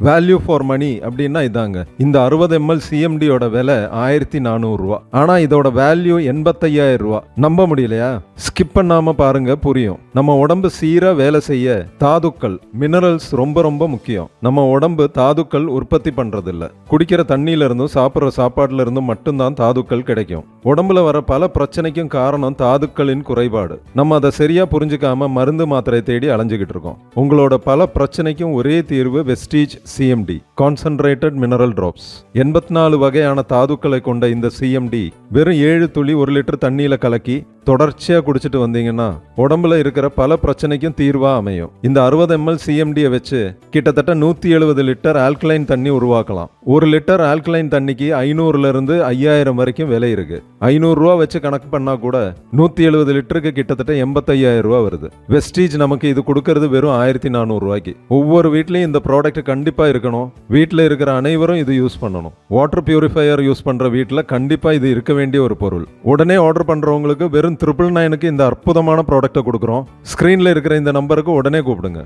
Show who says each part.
Speaker 1: Value for money அப்படின்னா இதாங்க. இந்த 60 ml சிஎம்டியோட விலை 1400 ரூபா. ஆனா இதோட வேல்யூ 85,000 ரூபா. நம்ப முடியலையா? ஸ்கிப் பண்ணாம பாருங்க, புரியும். நம்ம உடம்பு சீரா வேலை செய்ய தாதுக்கள், மினரல்ஸ் ரொம்ப ரொம்ப முக்கியம். நம்ம உடம்பு தாதுக்கள் உற்பத்தி பண்றது இல்ல. குடிக்கிற தண்ணியில இருந்தும் சாப்பிட்ற சாப்பாட்டுல இருந்தும் மட்டும்தான் தாதுக்கள் கிடைக்கும். உடம்புல வர பல பிரச்சனைக்கும் காரணம் தாதுக்களின் குறைபாடு. நம்ம அதை சரியா புரிஞ்சுக்காம மருந்து மாத்திரை தேடி அலைஞ்சுக்கிட்டு இருக்கோம். உங்களோட பல பிரச்சனைக்கும் ஒரே தீர்வு Vestige CMD, concentrated mineral drops. 84 வகையான தாதுக்களை கொண்ட இந்த சிஎம்டி வெறும் 7 துளி 1 லிட்டர் தண்ணியில கலக்கி தொடர்ச்சியா குடிச்சிட்டு வந்தீங்கன்னா உடம்புல இருக்கிற பல பிரச்சனைக்கும் தீர்வா அமையும். இந்த 60 ml சிஎம்டியை வச்சு கிட்டத்தட்ட 170 லிட்டர் ஆல்கலைன் தண்ணி உருவாக்கலாம். 1 லிட்டர் ஆல்கலைன் தண்ணிக்கு 500 இருந்து 5000 வரைக்கும் விலை இருக்கு. 500 ரூபா வச்சு கணக்கு பண்ணா கூட 170 லிட்டருக்கு கிட்டத்தட்ட 85,000 ரூபா வருது. வெஸ்டீஜ் நமக்கு இது கொடுக்கறது வெறும் 1400 ரூபாய்க்கு. ஒவ்வொரு வீட்லயும் இந்த ப்ராடக்ட் கண்டிப்பா இருக்கணும். வீட்டில் இருக்கிற அனைவரும் இது யூஸ் பண்ணணும். வாட்டர் பியூரிஃபையர் யூஸ் பண்ற வீட்டில் கண்டிப்பா இது இருக்க வேண்டிய ஒரு பொருள். உடனே ஆர்டர் பண்றவங்களுக்கு வெறும் 999க்கு இந்த அற்புதமான ப்ராடக்ட்டை கொடுக்குறோம். ஸ்கிரீன்ல இருக்கிற இந்த நம்பருக்கு உடனே கூப்பிடுங்க.